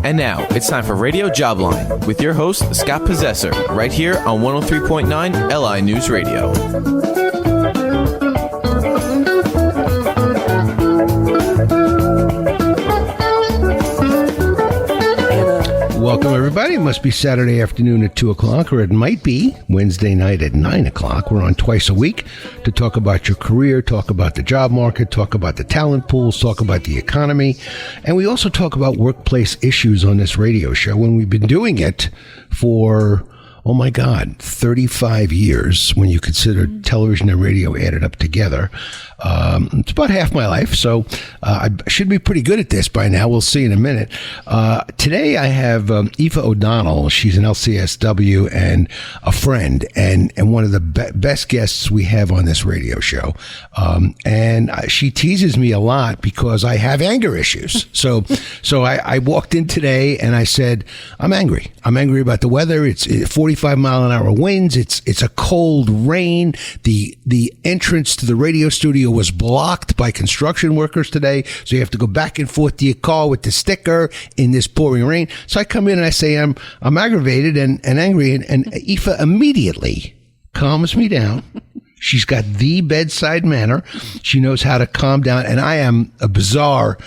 And now, it's time for Radio Jobline with your host, Scott Possessor, right here on 103.9 LI News Radio. Welcome, everybody. It must be Saturday afternoon at 2 o'clock, or it might be Wednesday night at 9 o'clock. We're on twice a week to talk about your career, talk about the job market, talk about the talent pools, talk about the economy, and we also talk about workplace issues on this radio show. And we've been doing it for, oh my God, 35 years when you consider television and radio added up together. It's about half my life, so I should be pretty good at this by now. We'll see in a minute. Today I have Aoifa O'Donnell. She's an LCSW and a friend, and one of the best guests we have on this radio show. And she teases me a lot because I have anger issues. So I walked in today and I said, I'm angry. I'm angry about the weather. It's 45-mile-an-hour winds. It's a cold rain. The entrance to the radio studio was blocked by construction workers today, so you have to go back and forth to your car with the sticker in this pouring rain. So I come in and I say I'm aggravated and angry, and Aoifa immediately calms me down. She's got the bedside manner. She knows how to calm down, and I am a bizarre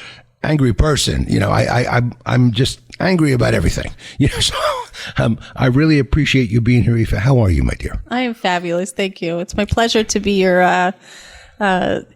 angry person. You know, I'm just angry about everything. You know, so I really appreciate you being here, Aoifa. How are you, my dear? I am fabulous. Thank you. It's my pleasure to be your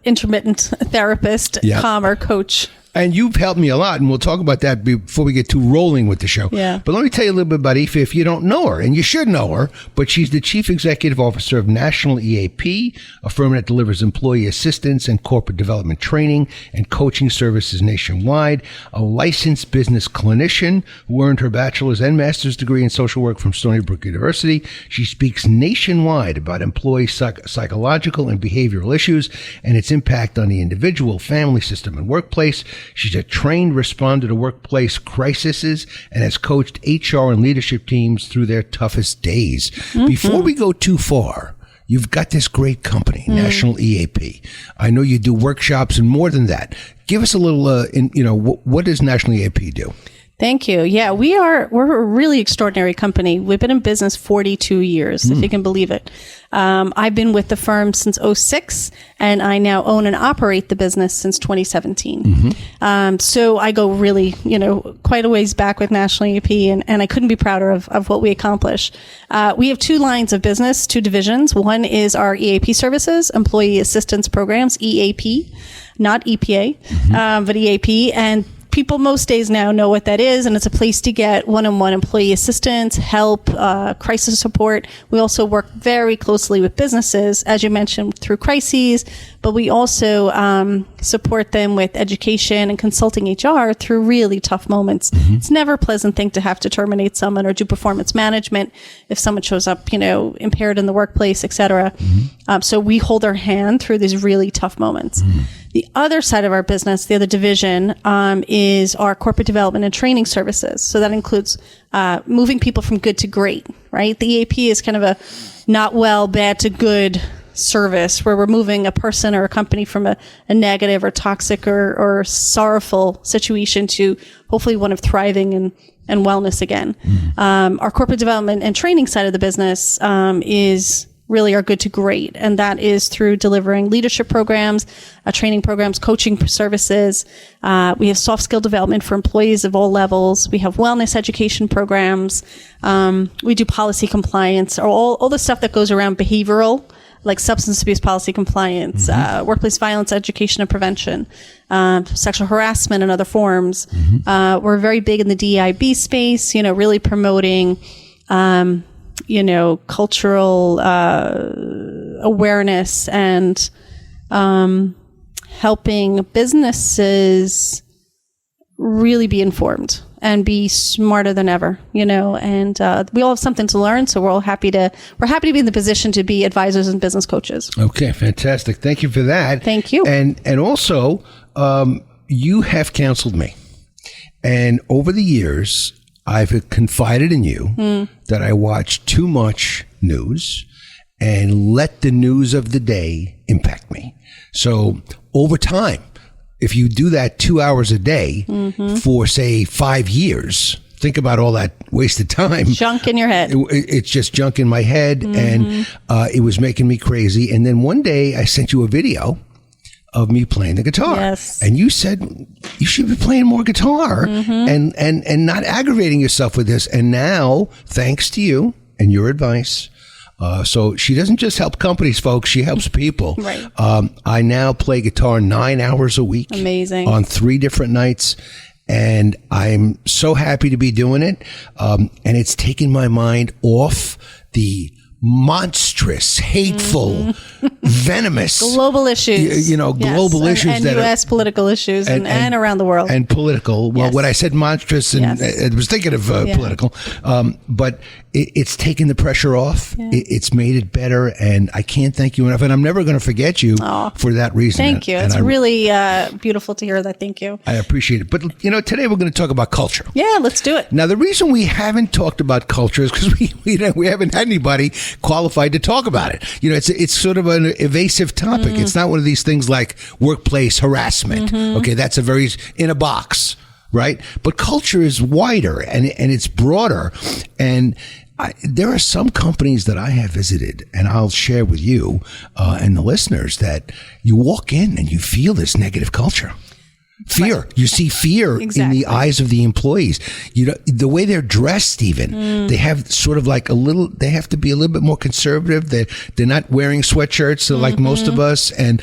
intermittent therapist, calmer coach. And you've helped me a lot, and we'll talk about that before we get too rolling with the show. Yeah. But let me tell you a little bit about Aoifa if you don't know her, and you should know her, but she's the Chief Executive Officer of National EAP, a firm that delivers employee assistance and corporate development training and coaching services nationwide, a licensed business clinician who earned her bachelor's and master's degree in social work from Stony Brook University. She speaks nationwide about employee psychological and behavioral issues and its impact on the individual, family system, and workplace. She's a trained responder to workplace crises and has coached HR and leadership teams through their toughest days. Mm-hmm. Before we go too far, you've got this great company, National EAP. I know you do workshops and more than that. Give us a little, what does National EAP do? Thank you. Yeah, we're a really extraordinary company. We've been in business 42 years, if you can believe it. I've been with the firm since 2006, and I now own and operate the business since 2017. Mm-hmm. So I go really, quite a ways back with National EAP, and I couldn't be prouder of what we accomplish. We have two lines of business, two divisions. One is our EAP services, Employee Assistance Programs, EAP, not EPA, but EAP. And people most days now know what that is, and it's a place to get one-on-one employee assistance, help, crisis support. We also work very closely with businesses, as you mentioned, through crises, but we also support them with education and consulting HR through really tough moments. Mm-hmm. It's never a pleasant thing to have to terminate someone or do performance management if someone shows up, impaired in the workplace, et cetera. Mm-hmm. So we hold our hand through these really tough moments. Mm-hmm. The other side of our business, the other division, is our corporate development and training services. So that includes moving people from good to great, right? The EAP is kind of a not well, bad to good service where we're moving a person or a company from a negative or toxic or sorrowful situation to hopefully one of thriving and wellness again. Mm-hmm. Our corporate development and training side of the business is really are good to great. And that is through delivering leadership programs, training programs, coaching services. We have soft skill development for employees of all levels. We have wellness education programs. We do policy compliance, or all the stuff that goes around behavioral, like substance abuse policy compliance, workplace violence education and prevention, sexual harassment and other forms. Mm-hmm. We're very big in the DEIB space, really promoting cultural awareness and helping businesses really be informed and be smarter than ever, and we all have something to learn. So we're happy to be in the position to be advisors and business coaches. Okay, fantastic. Thank you for that. Thank you. And also, you have counseled me. And over the years, I've confided in you that I watch too much news and let the news of the day impact me. So over time, if you do that 2 hours a day for, say, 5 years, think about all that wasted time. Junk in your head. It's just junk in my head, and it was making me crazy. And then one day I sent you a video of me playing the guitar. Yes. And you said you should be playing more guitar and not aggravating yourself with this. And now, thanks to you and your advice, so she doesn't just help companies, folks. She helps people. Right. I now play guitar 9 hours a week. Amazing. On 3 different nights. And I'm so happy to be doing it. And it's taken my mind off the monstrous, hateful, venomous global issues, global issues and that U.S. political issues and around the world and political. Well, when I said monstrous, and I was thinking of political, but it's taken the pressure off. Yeah. It's made it better, and I can't thank you enough. And I'm never going to forget you for that reason. Thank you. It's really beautiful to hear that. Thank you. I appreciate it. But today we're going to talk about culture. Yeah, let's do it. Now, the reason we haven't talked about culture is because we haven't had anybody qualified to talk about it. It's sort of an evasive topic. It's not one of these things like workplace harassment. Okay, that's in a box, right? But culture is wider and it's broader. And there are some companies that I have visited, and I'll share with you and the listeners, that you walk in and you feel this negative culture. Fear. Right. You see fear in the eyes of the employees. The way they're dressed, even they have sort of like they have to be a little bit more conservative. They're not wearing sweatshirts like most of us. And,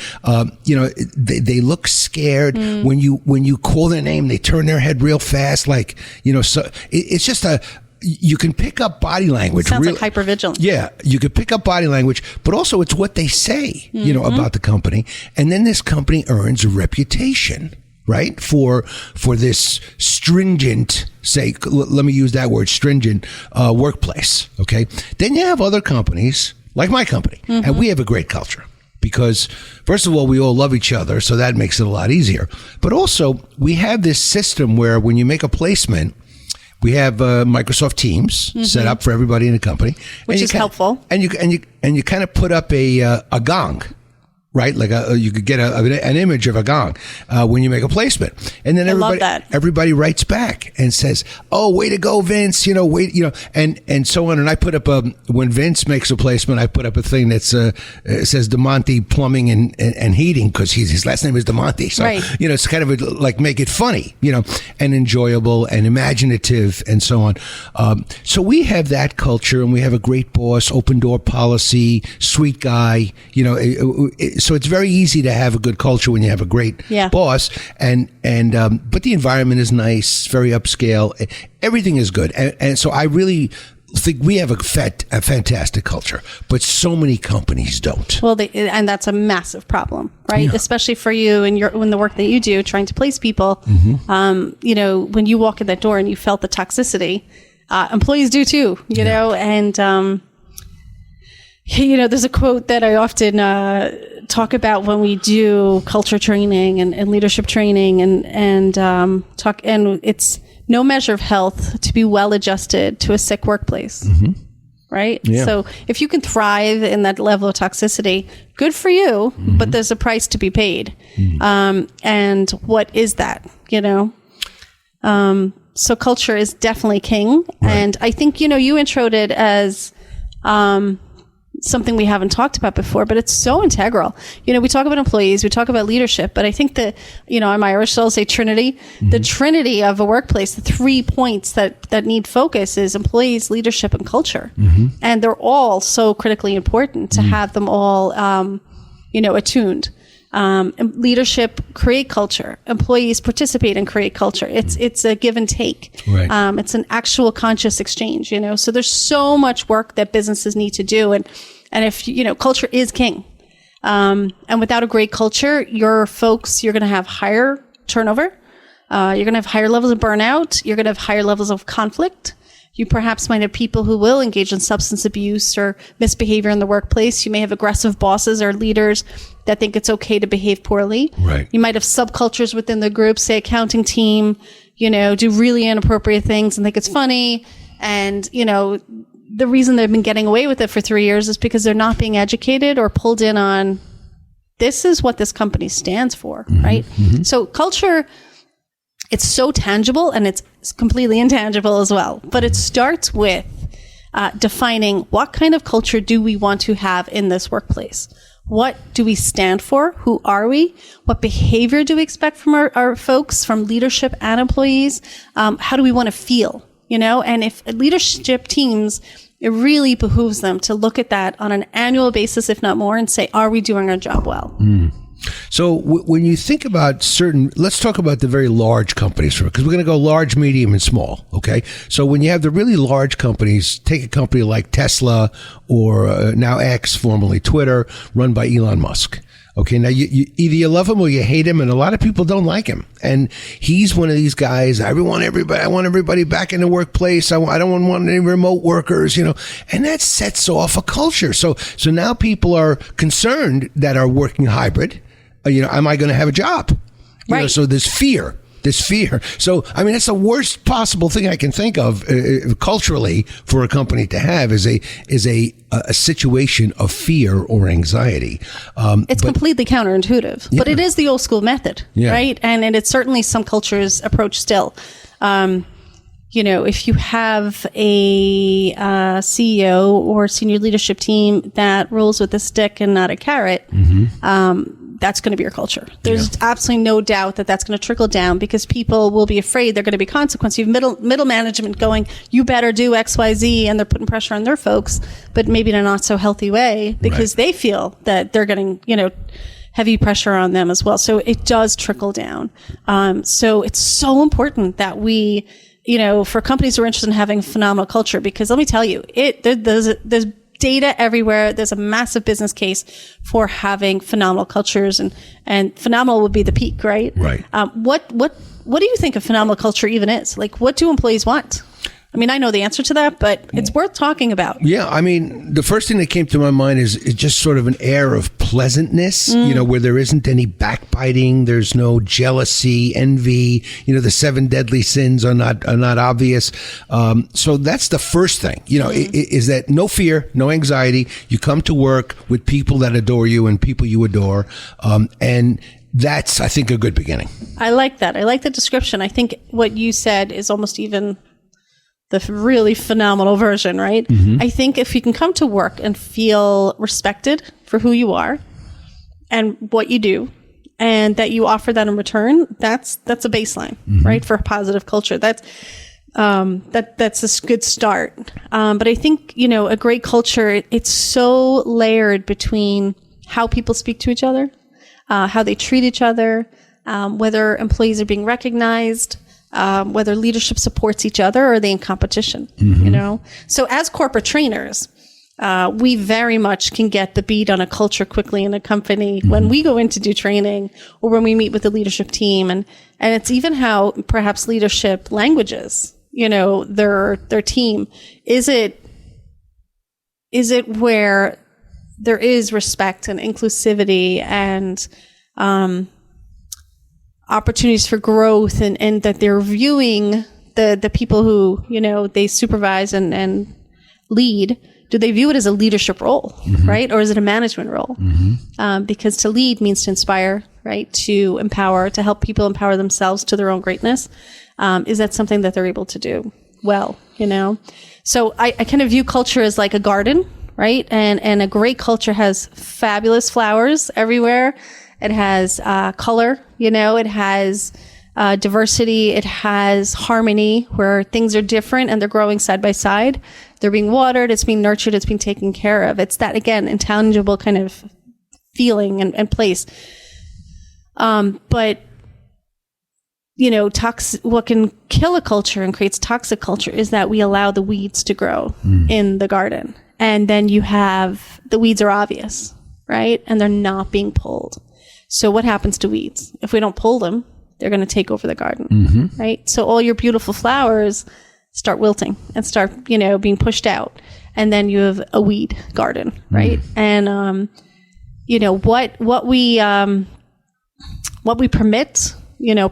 they look scared. When you call their name, they turn their head real fast. So it's just you can pick up body language. Sounds like hypervigilant. Yeah, you could pick up body language, but also it's what they say, about the company. And then this company earns a reputation, right? For this stringent, let me use that word, stringent workplace. Okay. Then you have other companies like my company, and we have a great culture because, first of all, we all love each other. So that makes it a lot easier. But also we have this system where when you make a placement, we have Microsoft Teams set up for everybody in the company, which is helpful. And you kind of put up a gong, right? Like you could get an image of a gong when you make a placement, and then everybody writes back and says, "Oh, way to go, Vince!" And so on. And I put up when Vince makes a placement, I put up a thing that says DeMonte Plumbing and Heating, because his last name is DeMonte. So it's kind of like make it funny, and enjoyable and imaginative and so on. So we have that culture, and we have a great boss, open door policy, sweet guy. So it's very easy to have a good culture when you have a great boss, and but the environment is nice, very upscale. Everything is good, and so I really think we have a fantastic culture, but so many companies don't. Well, and that's a massive problem, right? Yeah. Especially for you and in the work that you do, trying to place people. When you walk in that door and you felt the toxicity, employees do too. And. There's a quote that I often talk about when we do culture training and leadership training and it's no measure of health to be well adjusted to a sick workplace. Right? Yeah. So if you can thrive in that level of toxicity, good for you, but there's a price to be paid. And what is that, so culture is definitely king. Right. And I think, you introed it as, something we haven't talked about before, but it's so integral. We talk about employees, we talk about leadership, but I think that, I'm Irish, so I'll say Trinity. The Trinity of a workplace, the 3 points that need focus is employees, leadership, and culture. And they're all so critically important to have them all, attuned. Leadership create culture. Employees participate and create culture. It's a give and take. Right. It's an actual conscious exchange. So there's so much work that businesses need to do, and if culture is king. And without a great culture, you're going to have higher turnover. You're going to have higher levels of burnout. You're going to have higher levels of conflict. You perhaps might have people who will engage in substance abuse or misbehavior in the workplace. You may have aggressive bosses or leaders that think it's okay to behave poorly. Right. You might have subcultures within the group, say accounting team, do really inappropriate things and think it's funny. And, the reason they've been getting away with it for 3 years is because they're not being educated or pulled in on this is what this company stands for, right? So culture, it's so tangible and it's completely intangible as well. But it starts with defining what kind of culture do we want to have in this workplace? What do we stand for? Who are we? What behavior do we expect from our folks, from leadership and employees? How do we want to feel? And if leadership teams, it really behooves them to look at that on an annual basis, if not more, and say, are we doing our job well? So when you think about let's talk about the very large companies, because we're going to go large, medium, and small, okay? So when you have the really large companies, take a company like Tesla or now X, formerly Twitter, run by Elon Musk. Okay, now you either you love him or you hate him, and a lot of people don't like him. And he's one of these guys. I want everybody back in the workplace. I don't want any remote workers, and that sets off a culture. So now people are concerned that are working hybrid. Am I going to have a job? Right. So there's fear. So, I mean, that's the worst possible thing I can think of culturally for a company to have is a situation of fear or anxiety. It's completely counterintuitive, but it is the old school method, right? And it's certainly some cultures approach still. If you have a CEO or senior leadership team that rolls with a stick and not a carrot, that's going to be your culture. There's absolutely no doubt that that's going to trickle down because people will be afraid there are going to be consequences. You have middle management going, you better do X, Y, Z, and they're putting pressure on their folks, but maybe in a not so healthy way because they feel that they're getting, heavy pressure on them as well. So it does trickle down. So it's so important that we, for companies who are interested in having a phenomenal culture, because let me tell you, there's data everywhere. There's a massive business case for having phenomenal cultures, and phenomenal would be the peak, right? Right. What do you think a phenomenal culture even is? Like, what do employees want? I mean, I know the answer to that, but it's worth talking about. Yeah, I mean, the first thing that came to my mind is just sort of an air of pleasantness, where there isn't any backbiting, there's no jealousy, envy, the 7 deadly sins are not obvious. So that's the first thing, is that no fear, no anxiety. You come to work with people that adore you and people you adore. And that's, I think, a good beginning. I like that. I like the description. I think what you said is almost even the really phenomenal version, right? I think if you can come to work and feel respected for who you are and what you do, and that you offer that in return, that's a baseline, right? For a positive culture. That's a good start. But I think, a great culture, it's so layered between how people speak to each other, how they treat each other, whether employees are being recognized, whether leadership supports each other or are they in competition, So as corporate trainers, we very much can get the beat on a culture quickly in a company when we go in to do training or when we meet with the leadership team. And it's even how perhaps leadership languages, their team. Is it where there is respect and inclusivity and, opportunities for growth and that they're viewing the people who, they supervise and lead, do they view it as a leadership role, right? Or is it a management role? Because to lead means to inspire, right? To empower, to help people empower themselves to their own greatness. Is that something that they're able to do well, So I kind of view culture as like a garden, right? And a great culture has fabulous flowers everywhere. It has color, it has diversity, it has harmony where things are different and they're growing side by side. They're being watered, it's being nurtured, it's being taken care of. It's that, again, intangible kind of feeling and place. But, what can kill a culture and creates toxic culture is that we allow the weeds to grow in the garden. And then you have, the weeds are obvious, right? And they're not being pulled. So what happens to weeds? If we don't pull them, they're going to take over the garden, right? So all your beautiful flowers start wilting and start, being pushed out. And then you have a weed garden, right? And, what we permit,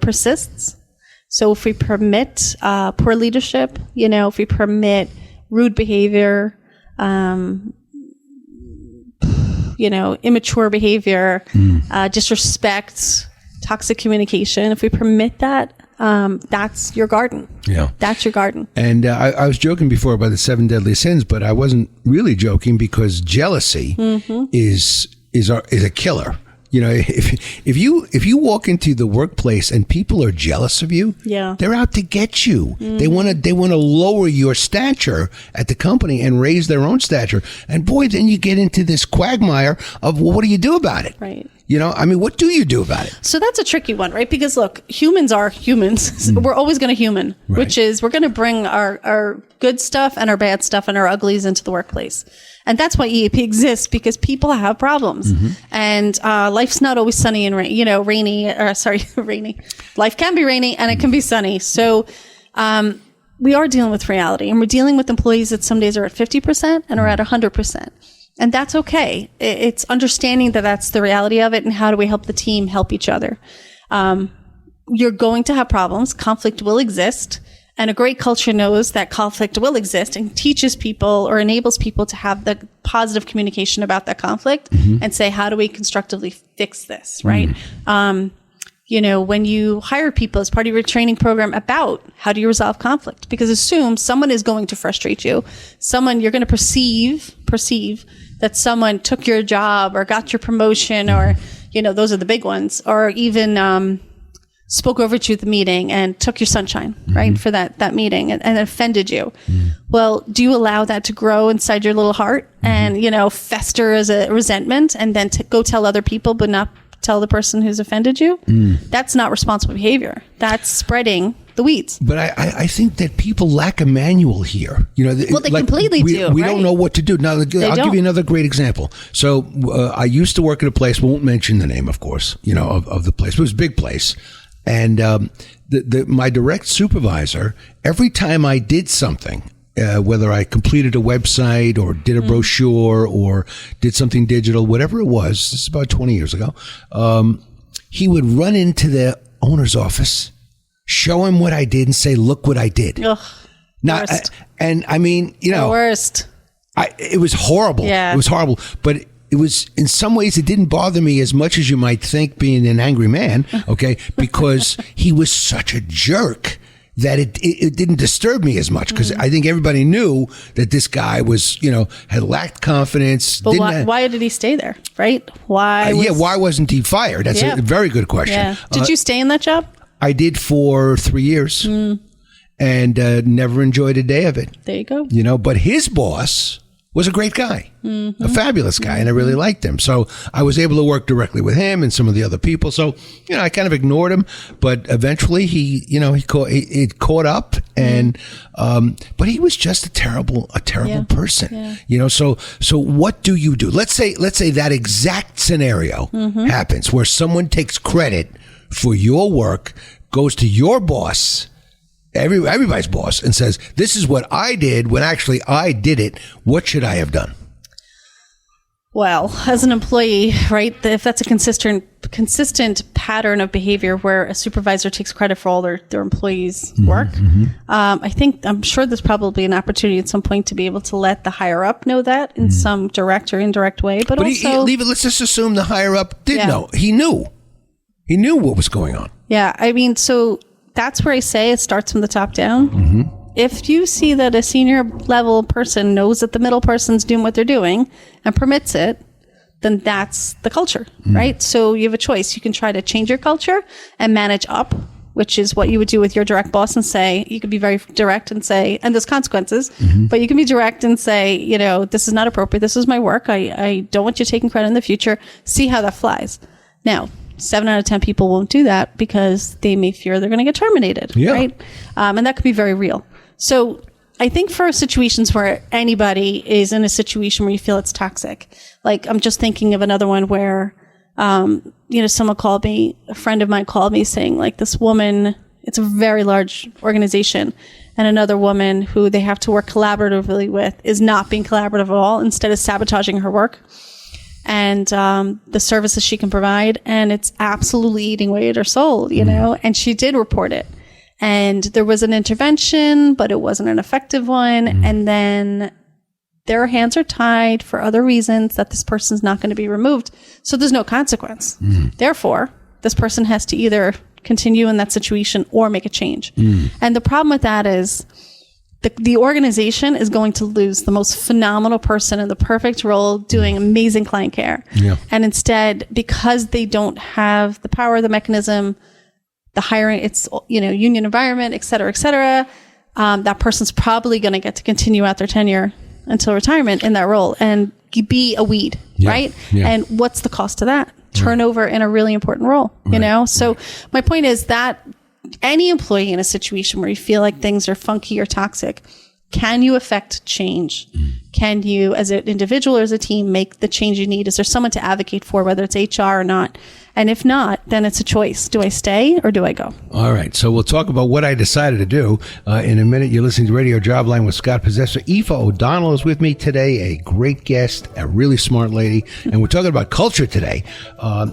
persists. So if we permit poor leadership, if we permit rude behavior, immature behavior, disrespect, toxic communication, if we permit that, that's your garden. Yeah. That's your garden. And I was joking before about the 7 deadly sins, but I wasn't really joking because jealousy is a killer. If you walk into the workplace and people are jealous of you, they're out to get you. They want to lower your stature at the company and raise their own stature. And boy, then you get into this quagmire of, well, what do you do about it? Right. What do you do about it? So that's a tricky one, right? Because look, humans are humans. We're always going to human, Right. which is we're going to bring our good stuff and our bad stuff and our uglies into the workplace. And that's why EAP exists, because people have problems. And life's not always sunny and rainy. Rainy. Life can be rainy and it can be sunny. So we are dealing with reality, and we're dealing with employees that some days are at 50% and are at 100%. And that's okay. It's understanding that that's the reality of it, and how do we help the team help each other. You're going to have problems. Conflict will exist. And a great culture knows that conflict will exist and teaches people or enables people to have the positive communication about that conflict and say, how do we constructively fix this, right? When you hire people as part of your training program about how do you resolve conflict, because assume someone is going to frustrate you. You're going to perceive that someone took your job or got your promotion, or, those are the big ones, or even, spoke over to you at the meeting and took your sunshine, right, for that meeting and offended you. Well, do you allow that to grow inside your little heart and, fester as a resentment, and then to go tell other people but not tell the person who's offended you? That's not responsible behavior. That's spreading the weeds. But I think that people lack a manual here. They completely do. We right? don't know what to do. Now, I'll give you another great example. So I used to work at a place, won't mention the name, of course, of the place. It was a big place. And my direct supervisor, every time I did something, whether I completed a website or did a brochure or did something digital, whatever it was, this is about 20 years ago, he would run into the owner's office, show him what I did, and say, look what I did. Ugh, now, worst. The worst. It was horrible. Yeah. It was horrible. But it was, in some ways, it didn't bother me as much as you might think, being an angry man, okay? Because he was such a jerk that it didn't disturb me as much, because I think everybody knew that this guy was, had lacked confidence. But why did he stay there, right? Why wasn't he fired? That's a very good question. Yeah. Did you stay in that job? I did for 3 years and never enjoyed a day of it. There you go. But his boss was a great guy, a fabulous guy, and I really liked him. So I was able to work directly with him and some of the other people. So, I kind of ignored him, but eventually he caught up, and but he was just a terrible person. Yeah. So what do you do? Let's say that exact scenario happens, where someone takes credit for your work, goes to your boss, everybody's boss, and says, this is what I did when actually I did it. What should I have done? Well, as an employee, right, if that's a consistent pattern of behavior where a supervisor takes credit for all their employees' work, I'm sure there's probably an opportunity at some point to be able to let the higher up know that in some direct or indirect way. But also, let's just assume the higher up did know. He knew what was going on. Yeah, so that's where I say it starts from the top down. If you see that a senior level person knows that the middle person's doing what they're doing and permits it, then that's the culture, right? So you have a choice. You can try to change your culture and manage up, which is what you would do with your direct boss, and say, you could be very direct and say, and there's consequences, but you can be direct and say, this is not appropriate. This is my work. I don't want you taking credit in the future. See how that flies. Now, 7 out of 10 people won't do that because they may fear they're going to get terminated, right? And that could be very real. So I think for situations where anybody is in a situation where you feel it's toxic, like I'm just thinking of another one where, someone called me, a friend of mine called me saying, like, this woman, it's a very large organization, and another woman who they have to work collaboratively with is not being collaborative at all, instead of sabotaging her work and the services she can provide, and it's absolutely eating away at her soul, and she did report it. And there was an intervention, but it wasn't an effective one. And then their hands are tied for other reasons that this person's not going to be removed. So there's no consequence. Therefore, this person has to either continue in that situation or make a change. And the problem with that is the organization is going to lose the most phenomenal person in the perfect role doing amazing client care. Yeah. And instead, because they don't have the power, the mechanism, the hiring, it's, union environment, et cetera, that person's probably going to get to continue out their tenure until retirement in that role and be a weed, right? Yeah. And what's the cost of that? Turnover in a really important role, So my point is that any employee in a situation where you feel like things are funky or toxic, can you affect change? Can you, as an individual or as a team, make the change you need? Is there someone to advocate for, whether it's HR or not? And if not, then it's a choice. Do I stay or do I go? All right. So we'll talk about what I decided to do in a minute. You're listening to Radio Jobline with Scott Possessor. Aoifa O'Donnell is with me today, a great guest, a really smart lady. And we're talking about culture today.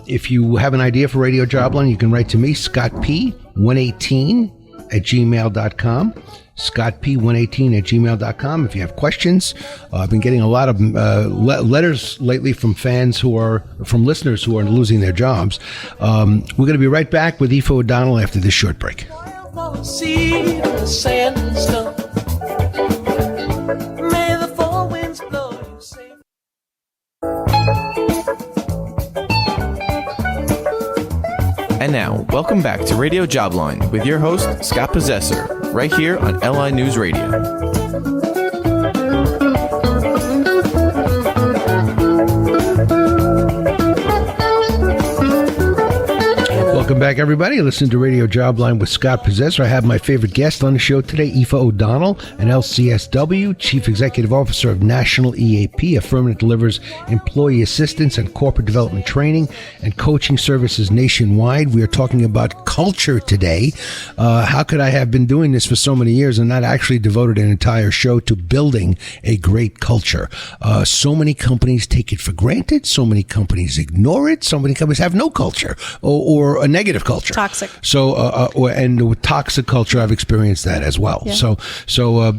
If you have an idea for Radio Jobline, you can write to me, scottp118@gmail.com. scottp118@gmail.com. If you have questions, I've been getting a lot of letters lately from listeners who are losing their jobs. We're going to be right back with Aoifa O'Donnell after this short break. And now, welcome back to Radio Jobline with your host, Scott Possessor, right here on LI News Radio. Welcome back, everybody. Listen to Radio Jobline with Scott Possessor. I have my favorite guest on the show today, Aoifa O'Donnell, an LCSW, Chief Executive Officer of National EAP, a firm that delivers employee assistance and corporate development training and coaching services nationwide. We are talking about culture today. How could I have been doing this for so many years and not actually devoted an entire show to building a great culture? So many companies take it for granted. So many companies ignore it. So many companies have no culture or a negative culture. Toxic. So, and with toxic culture, I've experienced that as well. Yeah. So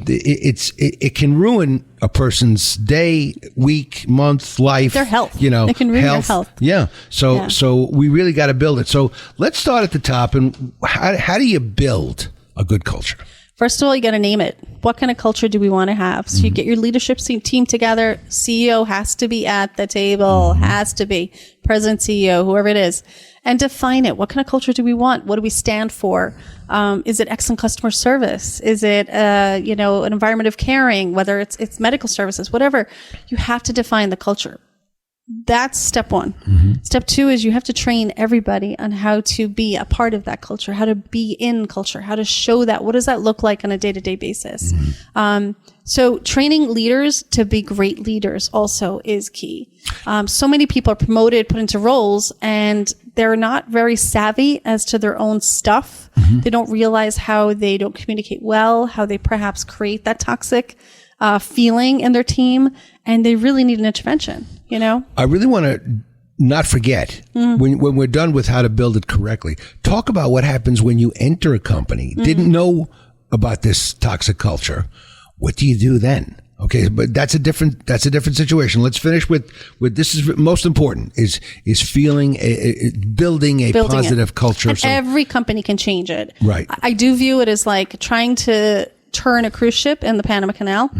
it can ruin a person's day, week, month, life. Their health. It can ruin their health. Yeah. So we really got to build it. So let's start at the top. And how do you build a good culture? First of all, you got to name it. What kind of culture do we want to have? So you get your leadership team together. CEO has to be at the table, has to be president, CEO, whoever it is, and define it. What kind of culture do we want? What do we stand for? Is it excellent customer service? Is it, an environment of caring, whether it's medical services, whatever? You have to define the culture. That's step one. Step two is you have to train everybody on how to be a part of that culture, how to be in culture, how to show that. What does that look like on a day-to-day basis? So training leaders to be great leaders also is key. So many people are promoted, put into roles, and they're not very savvy as to their own stuff. They don't realize how they don't communicate well, how they perhaps create that toxic feeling in their team, and they really need an intervention. I really want to not forget when we're done with how to build it correctly. Talk about what happens when you enter a company, didn't know about this toxic culture. What do you do then? Okay, but that's a different situation. Let's finish with this is most important is feeling building a positive culture. And every company can change it. Right. I do view it as like trying to turn a cruise ship in the Panama Canal.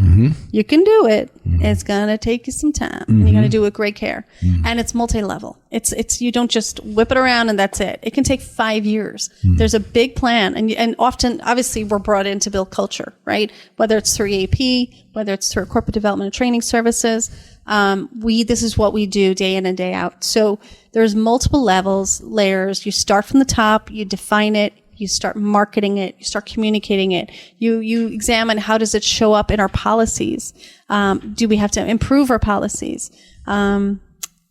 You can do it. It's going to take you some time. And you're going to do it with great care. And it's multi-level. It's you don't just whip it around and that's it. It can take 5 years. There's a big plan. And often, obviously, we're brought in to build culture, right? Whether it's through EAP, whether it's through corporate development and training services. This is what we do day in and day out. So there's multiple levels, layers. You start from the top, you define it, you start marketing it, you start communicating it, you examine how does it show up in our policies. Do we have to improve our policies? How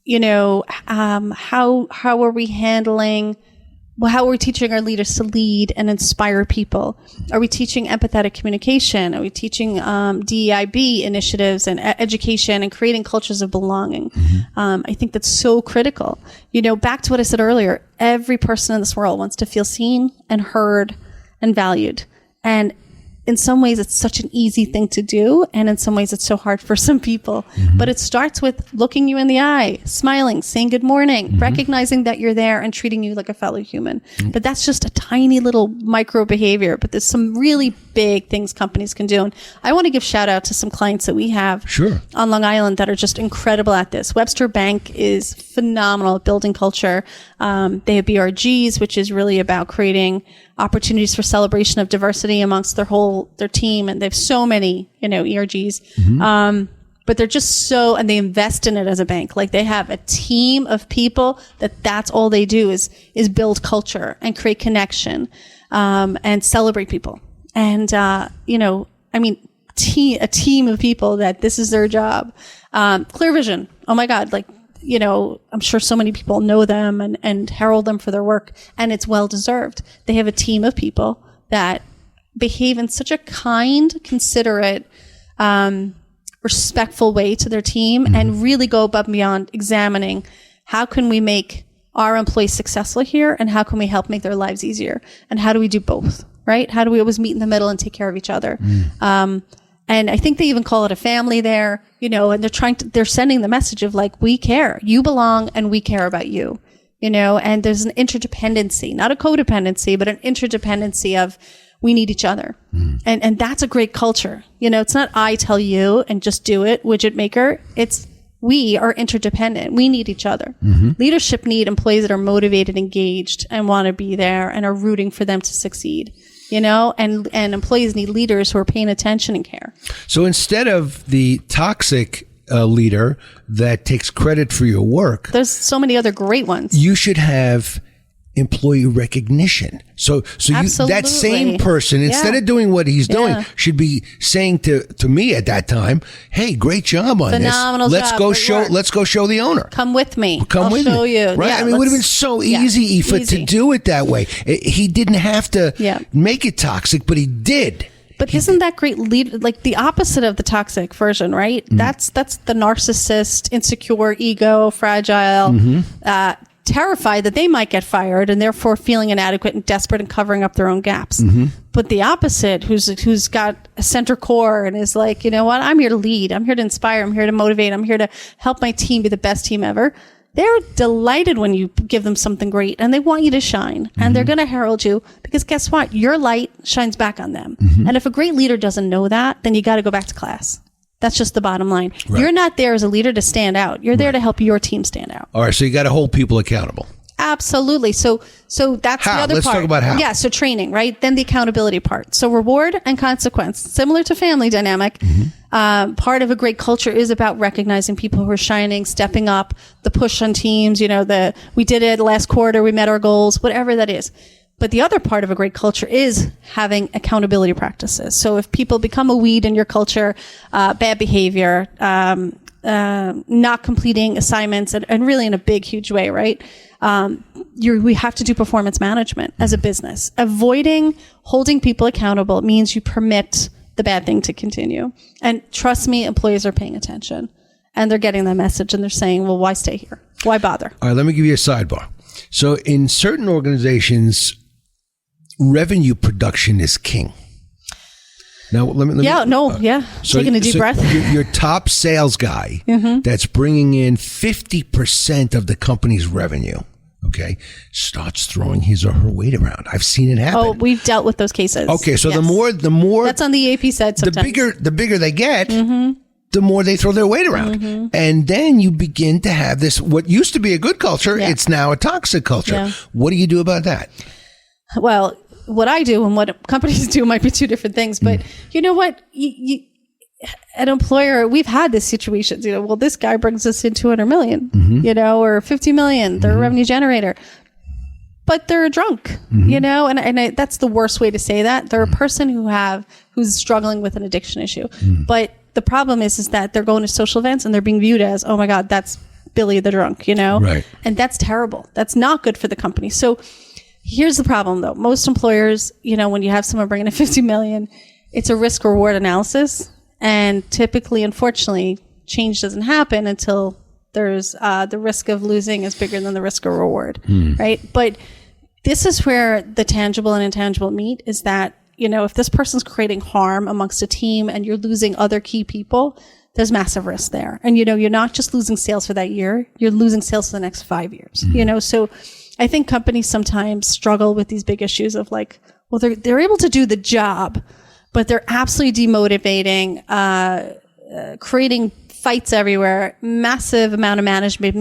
are we handling, how are we teaching our leaders to lead and inspire people? Are we teaching empathetic communication? Are we teaching DEIB initiatives and education and creating cultures of belonging? I think that's so critical. Back to what I said earlier, every person in this world wants to feel seen and heard and valued. And in some ways it's such an easy thing to do, and in some ways it's so hard for some people. But it starts with looking you in the eye, smiling, saying good morning, recognizing that you're there and treating you like a fellow human. But that's just a tiny little micro behavior, but there's some really big things companies can do. And I want to give shout out to some clients that we have on Long Island that are just incredible at this. Webster Bank is phenomenal at building culture. They have BRGs, which is really about creating opportunities for celebration of diversity amongst their team. And they have so many, ERGs. But they're just so, and they invest in it as a bank. Like they have a team of people that's all they do is build culture and create connection, and celebrate people. And, a team of people that this is their job. Clear Vision. Oh my God. Like, I'm sure so many people know them and herald them for their work, and it's well deserved. They have a team of people that behave in such a kind, considerate, respectful way to their team, and really go above and beyond examining how can we make our employees successful here, and how can we help make their lives easier, and how do we do both, right? How do we always meet in the middle and take care of each other? And I think they even call it a family there, and they're sending the message of like, we care, you belong, and we care about you, and there's an interdependency, not a codependency, but an interdependency of we need each other. And that's a great culture. It's not I tell you and just do it, widget maker. It's we are interdependent. We need each other. Leadership need employees that are motivated, engaged, and want to be there and are rooting for them to succeed. And employees need leaders who are paying attention and care. So instead of the toxic leader that takes credit for your work, there's so many other great ones. You should have employee recognition. So that same person, instead of doing what he's doing, should be saying to me at that time, "Hey, great job on Phenomenal this. job. Let's go show the owner. Come with me. I'll show you." Right? Yeah, it would have been so easy, Aoifa, to do it that way. He didn't have to make it toxic, but he did. But isn't that great like the opposite of the toxic version, right? That's the narcissist, insecure, ego, fragile, terrified that they might get fired and therefore feeling inadequate and desperate and covering up their own gaps. But the opposite, who's got a center core and is like, you know what, I'm here to lead, I'm here to inspire, I'm here to motivate, I'm here to help my team be the best team ever. They're delighted when you give them something great and they want you to shine, and they're going to herald you because guess what? Your light shines back on them. And if a great leader doesn't know that, then you got to go back to class. That's just the bottom line. Right. You're not there as a leader to stand out. You're there to help your team stand out. All right. So you got to hold people accountable. Absolutely. So that's how? The other Let's part. Talk about how. Yeah. So training, right? Then the accountability part. So reward and consequence, similar to family dynamic. Part of a great culture is about recognizing people who are shining, stepping up, the push on teams, we did it last quarter, we met our goals, whatever that is. But the other part of a great culture is having accountability practices. So if people become a weed in your culture, bad behavior, not completing assignments, and really in a big, huge way, right? We have to do performance management as a business. Avoiding holding people accountable means you permit the bad thing to continue. And trust me, employees are paying attention and they're getting that message and they're saying, well, why stay here? Why bother? All right, let me give you a sidebar. So in certain organizations, revenue production is king. Now, let me taking a deep breath. Your top sales guy that's bringing in 50% of the company's revenue, okay, starts throwing his or her weight around. I've seen it happen. Oh, we've dealt with those cases. Okay, so the more that's on the AP side sometimes. The bigger they get, the more they throw their weight around. And then you begin to have this, what used to be a good culture, it's now a toxic culture. Yeah. What do you do about that? Well, what I do and what companies do might be two different things, but you know what? An employer, we've had this situation, well, this guy brings us in 200 million, or 50 million, they're a revenue generator, but they're a drunk, and that's the worst way to say that. They're a person who's struggling with an addiction issue. But the problem is that they're going to social events and they're being viewed as, oh my God, that's Billy the drunk, Right. And that's terrible. That's not good for the company. So here's the problem, though. Most employers, when you have someone bringing in 50 million, it's a risk reward analysis. And typically, unfortunately, change doesn't happen until there's the risk of losing is bigger than the risk of reward, right? But this is where the tangible and intangible meet, is that, if this person's creating harm amongst a team and you're losing other key people, there's massive risk there. And, you're not just losing sales for that year, you're losing sales for the next 5 years, So I think companies sometimes struggle with these big issues of like, well, they're able to do the job, but they're absolutely demotivating, creating fights everywhere, massive amount of management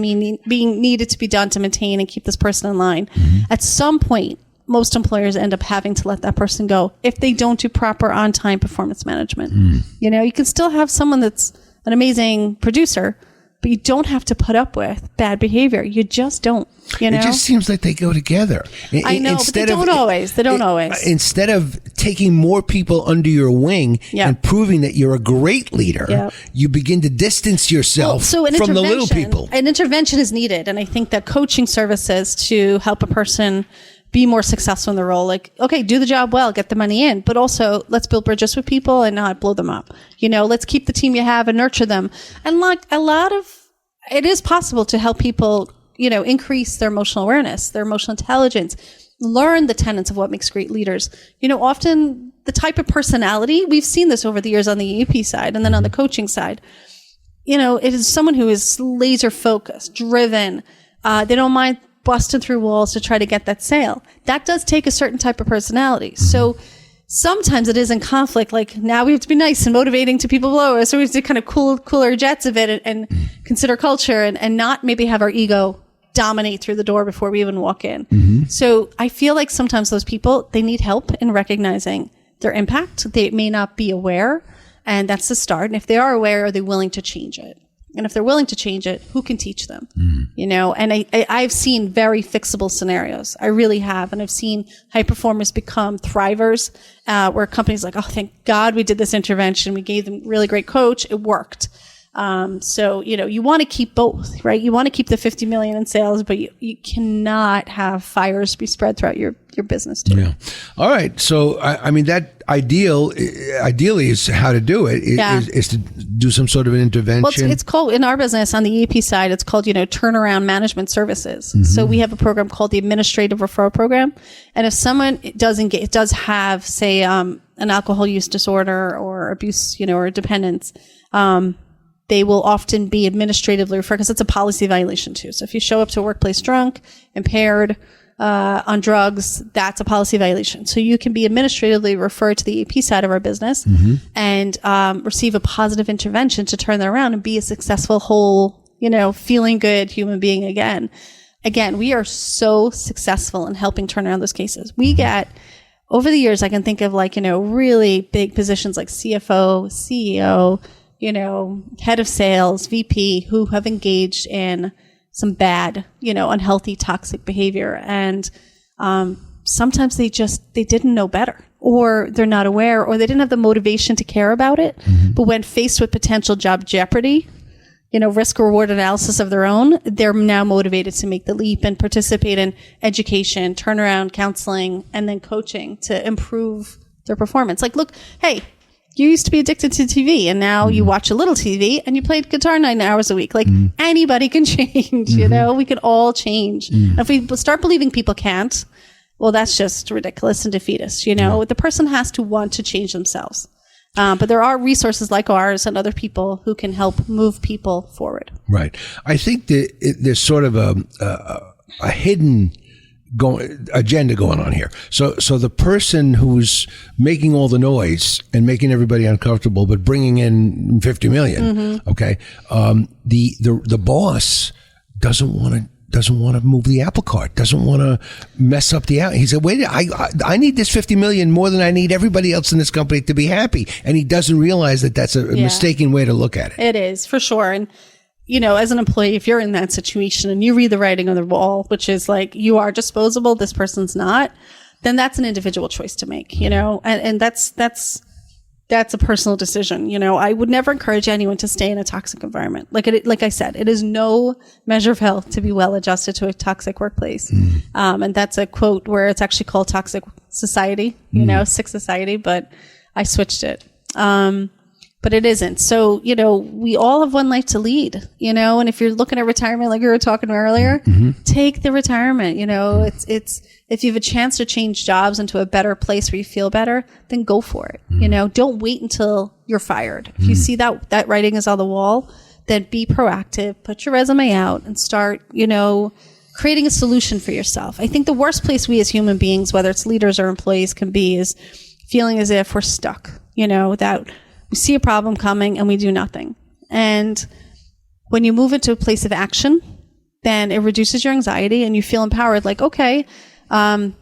being needed to be done to maintain and keep this person in line. At some point, most employers end up having to let that person go if they don't do proper on-time performance management. You can still have someone that's an amazing producer, but you don't have to put up with bad behavior. You just don't. It just seems like they go together. I know, but they don't always. They don't always. Instead of taking more people under your wing and proving that you're a great leader, you begin to distance yourself from the little people. An intervention is needed. And I think that coaching services to help a person be more successful in the role, like, okay, do the job well, get the money in, but also let's build bridges with people and not blow them up. Let's keep the team you have and nurture them. And like it is possible to help people, increase their emotional awareness, their emotional intelligence, learn the tenets of what makes great leaders. Often the type of personality, we've seen this over the years on the EP side and then on the coaching side, it is someone who is laser focused, driven. They don't mind busting through walls to try to get that sale. That does take a certain type of personality. So sometimes it is in conflict. Like now we have to be nice and motivating to people below us. So we have to kind of cool our jets a bit and consider culture and not maybe have our ego dominate through the door before we even walk in. So I feel like sometimes those people, they need help in recognizing their impact. They may not be aware, and that's the start. And if they are aware, are they willing to change it? And if they're willing to change it, who can teach them? And I've seen very fixable scenarios. I really have. And I've seen high performers become thrivers, where companies like, oh, thank God we did this intervention. We gave them really great coach. It worked. So, you want to keep both, right? You want to keep the 50 million in sales, but you cannot have fires be spread throughout your business too. Yeah. All right. So, I mean, that ideally is how to do it is to do some sort of an intervention. Well, it's called, in our business on the EP side, it's called, turnaround management services. So we have a program called the Administrative Referral Program. And if someone does have, say, an alcohol use disorder or abuse, or dependence, they will often be administratively referred because it's a policy violation too. So if you show up to a workplace drunk, impaired, on drugs, that's a policy violation. So you can be administratively referred to the AP side of our business and receive a positive intervention to turn that around and be a successful, whole, feeling good human being again. Again, we are so successful in helping turn around those cases. We get, over the years, I can think of really big positions like CFO, CEO, head of sales, VP, who have engaged in some bad, unhealthy, toxic behavior. And sometimes they didn't know better, or they're not aware, or they didn't have the motivation to care about it. But when faced with potential job jeopardy, risk reward analysis of their own, they're now motivated to make the leap and participate in education, turnaround counseling, and then coaching to improve their performance. Like, look, hey, you used to be addicted to TV and now you watch a little TV and you played guitar 9 hours a week. Like anybody can change, we can all change. And if we start believing people can't, well, that's just ridiculous and defeatist. The person has to want to change themselves. But there are resources like ours and other people who can help move people forward. Right. I think that there's sort of a hidden agenda going on here. So the person who's making all the noise and making everybody uncomfortable, but bringing in 50 million, okay, the boss doesn't want to move the apple cart, doesn't want to mess up the out. He said, wait, I need this 50 million more than I need everybody else in this company to be happy. And he doesn't realize that that's a mistaken way to look at it. It is, for sure. And as an employee, if you're in that situation and you read the writing on the wall, which is like, you are disposable, this person's not, then that's an individual choice to make, and that's a personal decision. I would never encourage anyone to stay in a toxic environment. Like I said, it is no measure of health to be well adjusted to a toxic workplace. And that's a quote where it's actually called toxic society, sick society, but I switched it. but it isn't. So, we all have one life to lead, and if you're looking at retirement, like we were talking earlier, take the retirement, it's, if you have a chance to change jobs into a better place where you feel better, then go for it. Don't wait until you're fired. If you see that writing is on the wall, then be proactive, put your resume out and start, creating a solution for yourself. I think the worst place we as human beings, whether it's leaders or employees, can be is feeling as if we're stuck, that we see a problem coming and we do nothing. And when you move into a place of action, then it reduces your anxiety and you feel empowered. Like, okay, I'm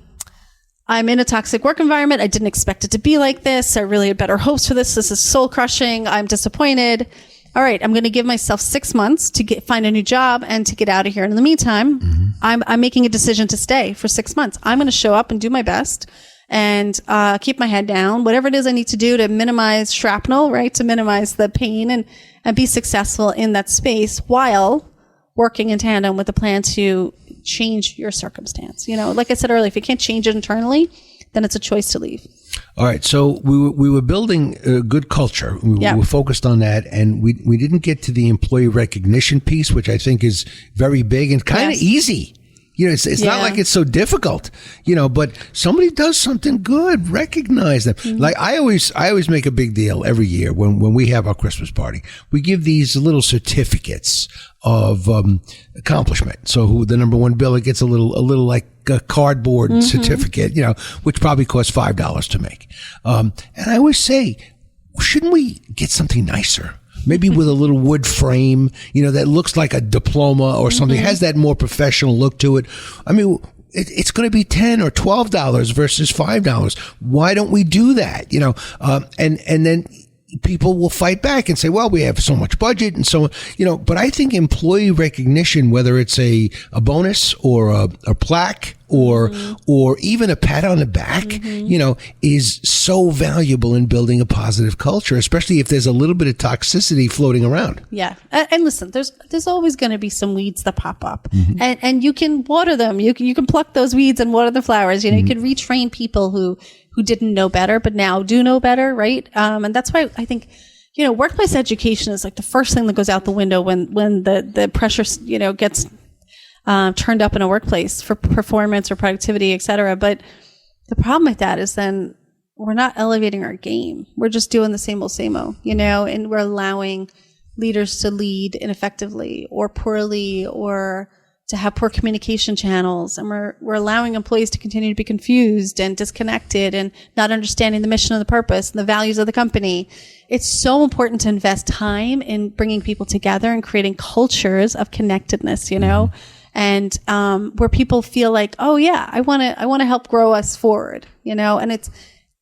in a toxic work environment. I didn't expect it to be like this. I really had better hopes for this. This is soul crushing. I'm disappointed. All right, I'm going to give myself 6 months to find a new job and to get out of here. And in the meantime, I'm making a decision to stay for 6 months. I'm going to show up and do my best and keep my head down, whatever it is I need to do to minimize shrapnel, right? To minimize the pain and be successful in that space while working in tandem with a plan to change your circumstance. Like I said earlier, if you can't change it internally, then it's a choice to leave. All right. So we were building a good culture. We were focused on that, and we didn't get to the employee recognition piece, which I think is very big and kind of easy. It's not like it's so difficult, but somebody does something good, recognize them. Like I always make a big deal every year when we have our Christmas party. We give these little certificates of accomplishment. So the number one biller gets a little like a cardboard certificate, which probably costs $5 to make. And I always say, shouldn't we get something nicer? Maybe with a little wood frame, that looks like a diploma or something, has that more professional look to it. I mean, it's going to be $10 or $12 versus $5. Why don't we do that? And then people will fight back and say, well, we have so much budget and so, but I think employee recognition, whether it's a bonus or a plaque or even a pat on the back, is so valuable in building a positive culture, especially if there's a little bit of toxicity floating around. Yeah. And listen, there's always going to be some weeds that pop up and you can water them. You can pluck those weeds and water the flowers. You can retrain people who didn't know better, but now do know better. Right. And that's why I think, workplace education is like the first thing that goes out the window when the pressure, gets turned up in a workplace for performance or productivity, et cetera. But the problem with that is then we're not elevating our game. We're just doing the same old, and we're allowing leaders to lead ineffectively or poorly or to have poor communication channels. And we're allowing employees to continue to be confused and disconnected and not understanding the mission and the purpose and the values of the company. It's so important to invest time in bringing people together and creating cultures of connectedness, and where people feel like, oh yeah, I want to help grow us forward, and it's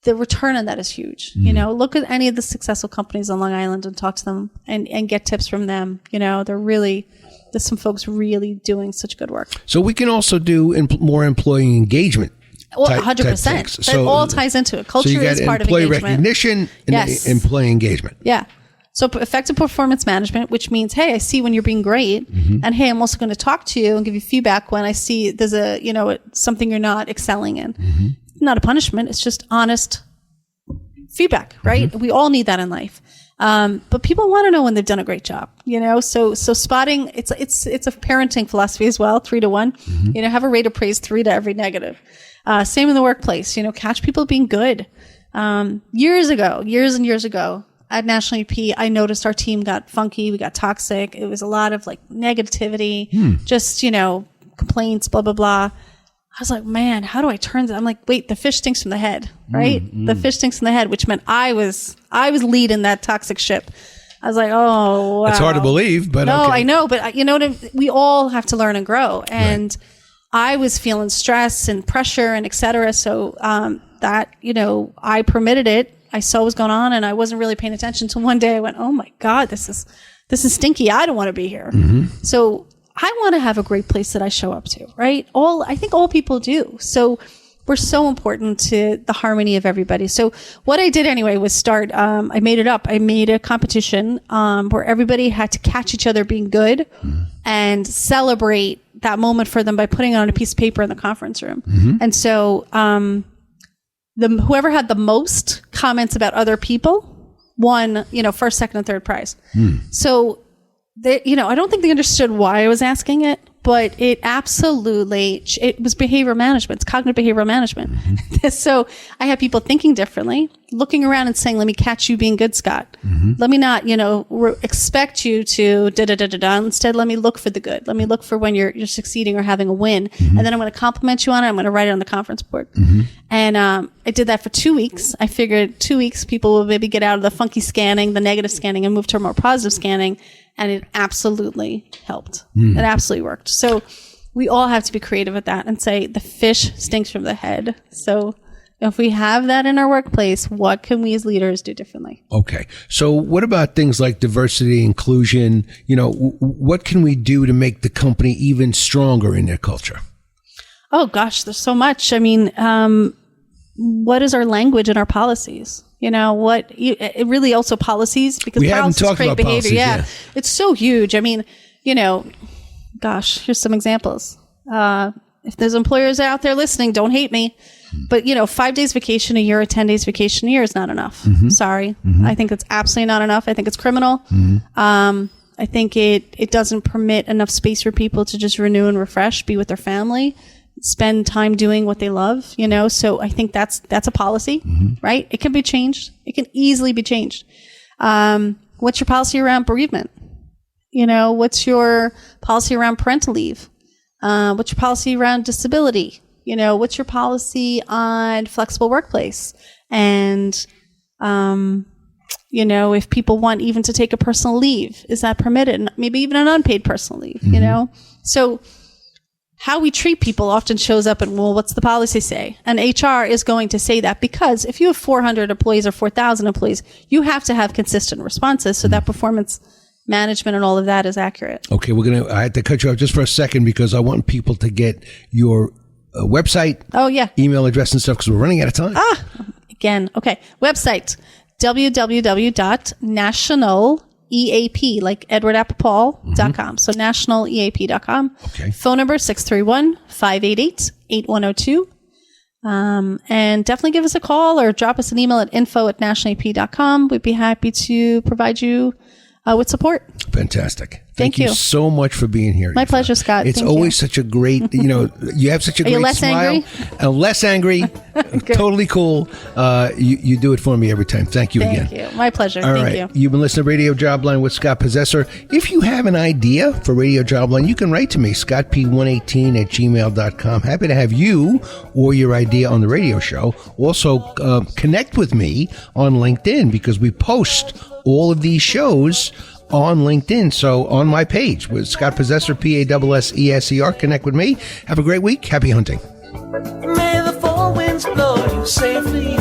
the return on that is huge. Look at any of the successful companies on Long Island and talk to them and get tips from them. There's some folks really doing such good work. So we can also do more employee engagement. Well, 100%. That all ties into it. Culture is part of engagement. Employee recognition and employee engagement. Yeah. So effective performance management, which means, hey, I see when you're being great, and hey, I'm also going to talk to you and give you feedback when I see there's something you're not excelling in. Not a punishment. It's just honest feedback, right? We all need that in life. But people want to know when they've done a great job, so spotting, it's a parenting philosophy as well, 3 to 1, have a rate of praise 3 to every negative. Same in the workplace, catch people being good. Years and years ago at National EP, I noticed our team got funky. We got toxic. It was a lot of like negativity, just, complaints, blah, blah, blah. I was like, man, how do I turn that? I'm like, wait, the fish stinks from the head, right? The fish stinks from the head, which meant I was leading that toxic ship. I was like, oh, wow. It's hard to believe, but no, okay. I know, but we all have to learn and grow. And I was feeling stress and pressure and et cetera. So, I permitted it. I saw what was going on and I wasn't really paying attention until one day I went, oh my God, this is stinky. I don't want to be here. So I want to have a great place that I show up to, right? I think all people do. So we're so important to the harmony of everybody. So what I did anyway was start, I made it up. I made a competition, where everybody had to catch each other being good and celebrate that moment for them by putting it on a piece of paper in the conference room. And so, whoever had the most comments about other people won, first, second, and third prize. So, I don't think they understood why I was asking it, but it was behavioral management. It's cognitive behavioral management. So I have people thinking differently, looking around and saying, let me catch you being good, Scott. Let me not, expect you to da-da-da-da-da. Instead, let me look for the good. Let me look for when you're succeeding or having a win. And then I'm going to compliment you on it. I'm going to write it on the conference board. And I did that for 2 weeks. I figured 2 weeks, people will maybe get out of the funky scanning, the negative scanning, and move to a more positive scanning. And it absolutely helped. It absolutely worked. So we all have to be creative with that and say the fish stinks from the head. So if we have that in our workplace, what can we as leaders do differently? Okay. So what about things like diversity, inclusion? What can we do to make the company even stronger in their culture? Oh, gosh, there's so much. I mean, what is our language and our policies? It really also policies, because we haven't policies talked create about behavior. policies, yeah. It's so huge. I mean, gosh, here's some examples. If there's employers out there listening, don't hate me. But, 5 days vacation a year or 10 days vacation a year is not enough. Sorry. I think it's absolutely not enough. I think it's criminal. I think it doesn't permit enough space for people to just renew and refresh, be with their family, spend time doing what they love, So I think that's a policy, right? It can be changed. It can easily be changed. What's your policy around bereavement? What's your policy around parental leave? What's your policy around disability? What's your policy on flexible workplace? And, if people want even to take a personal leave, is that permitted? Maybe even an unpaid personal leave, So how we treat people often shows up in, what's the policy say? And HR is going to say that, because if you have 400 employees or 4,000 employees, you have to have consistent responses so that performance management and all of that is accurate. Okay, I had to cut you off just for a second because I want people to get your website, email address and stuff, because we're running out of time. Again, okay. Website, www.nationaleap, like Edward Apple.com. So nationaleap.com. Okay. Phone number 631-588-8102. And definitely give us a call or drop us an email at info@nationaleap.com. We'd be happy to provide you with support. Fantastic. Thank you so much for being here. My pleasure, Scott. It's always such a great, you have such a great less smile. Angry? Less angry. Totally cool. You do it for me every time. Thank you again. Thank you. My pleasure. All Thank right. you. You've been listening to Radio Jobline with Scott Possessor. If you have an idea for Radio Jobline, you can write to me, scottp118@gmail.com. Happy to have you or your idea on the radio show. Also, connect with me on LinkedIn, because we post all of these shows on LinkedIn. So on my page with Scott Possessor, P-A-S-S-E-S-E-R. Connect with me. Have a great week. Happy hunting. May the four winds blow you safely